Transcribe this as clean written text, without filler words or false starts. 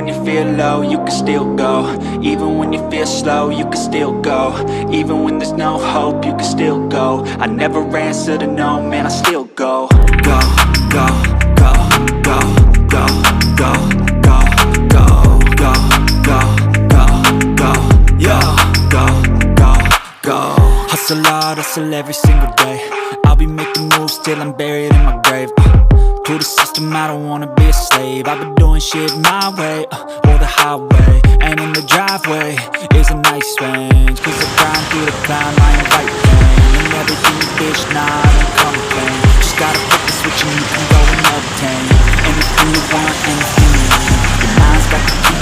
when you feel low, you can still go. Even when you feel slow, you can still go. Even when there's no hope, you can still go. I never answer to no, man, I still go. Go, go, go, go, go, go, go, go, go, go, go, go, yo, go, go, go. Hustle hard, hustle every single day. I'll be making moves till I'm buried in my grave. To the system, I don't wanna be a slave. I've been doing shit my way, or the highway. And in the driveway is a nice range. Cause I grind through the climb, I invite pain. And everything you bitch, nah, I don't complain. Just gotta flip the switch and you can go and obtain anything you want, anything you need. Your mind's got the key